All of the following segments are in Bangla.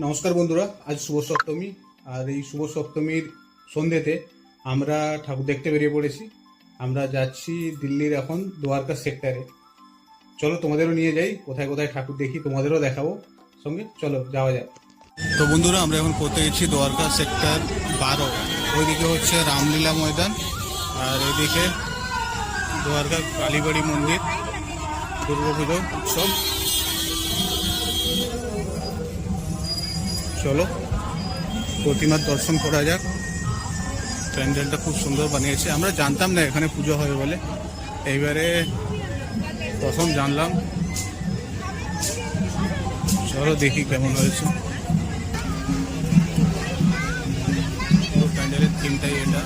নমস্কার বন্ধুরা, আজ শুভ সপ্তমী। আর এই শুভ সপ্তমীর সন্ধ্যেতে আমরা ঠাকুর দেখতে বেরিয়ে পড়েছি। আমরা যাচ্ছি দিল্লির এখন দ্বারকা সেক্টরে। চলো তোমাদেরও নিয়ে যাই, কোথায় কোথায় ঠাকুর দেখি তোমাদেরও দেখাবো সঙ্গে। চলো যাওয়া যাক। তো বন্ধুরা, আমরা এখন পৌঁছে গেছি দ্বারকা সেক্টর 12। ওইদিকে হচ্ছে রামলীলা ময়দান, আর এদিকে দ্বারকা কালীবাড়ি মন্দির, দুর্গাপুজো উৎসব। চলো প্রতিমার দর্শন করা যাক। প্যান্ডেলটা খুব সুন্দর বানিয়েছে। আমরা জানতাম না এখানে পুজো হবে বলে, এইবারে প্রথম জানলাম। চলো দেখি কেমন হয়েছে। প্যান্ডেলের থিমটাই এটা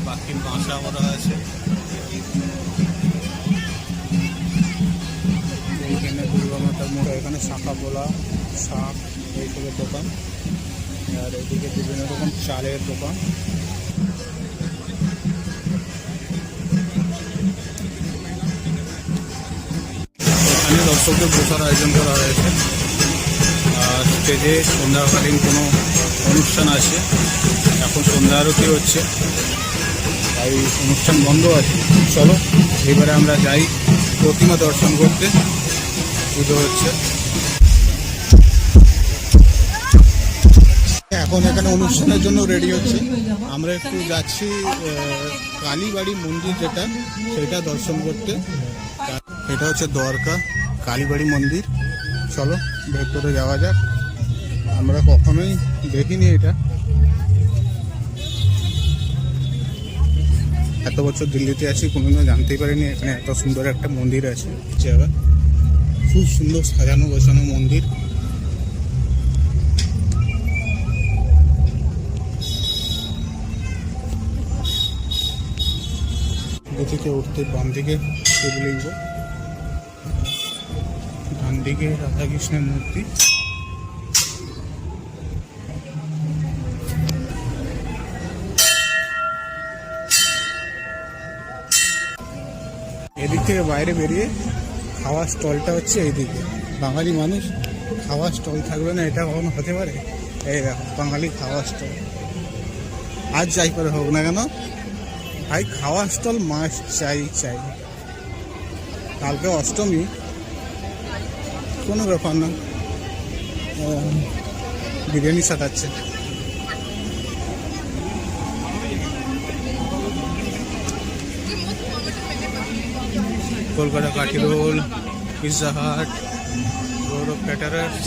পাখির বাসা করা আছে। এইখানে দুর্গা মাতার মোড়, এখানে শাঁখা পোলা, শাক এইসবের দোকান, আর এদিকে বিভিন্ন রকম চালের দোকান। এখানে দর্শকদের বসার আয়োজন করা হয়েছে। আর স্টেজে সন্ধ্যাকালীন কোনো অনুষ্ঠান আছে। এখন সন্ধ্যা আরতি হচ্ছে, তাই অনুষ্ঠান বন্ধ আছে। চলো এবারে আমরা যাই প্রতিমা দর্শন করতে। পুজো হচ্ছে এখন, এখানে অনুষ্ঠানের জন্য রেডি হচ্ছে। আমরা একটু যাচ্ছি কালীবাড়ি মন্দির, যেটা সেটা দর্শন করতে। এটা হচ্ছে দ্বারকা কালীবাড়ি মন্দির। চলো ভেতরে যাওয়া যাক। আমরা কখনোই দেখিনি এটা। এত বছর দিল্লিতে আছি, কোনোদিনও জানতেই পারিনি এখানে এত সুন্দর একটা মন্দির আছে। জায়গা খুব সুন্দর সাজানো গোছানো মন্দির। থেকে উঠতে বাম দিকে শিবলিঙ্গ, ডান দিকে রাধাকৃষ্ণের মূর্তি। এদিক থেকে বাইরে বেরিয়ে খাওয়ার স্টলটা হচ্ছে এইদিকে। বাঙালি মানুষ, খাওয়ার স্টল থাকবে না এটা কখনো হতে পারে? এই দেখো বাঙালি খাওয়ার স্টল। আজ যাই করে হোক না কেন ভাই, খাওয়ার স্টল মাছ চাই। কালকে অষ্টমী, কোনো ব্যাপার না, বিরিয়ানি সাজাচ্ছে। কলকাতা কাঠি রোল, পিৎজা হাট, গৌরব ক্যাটারার্স,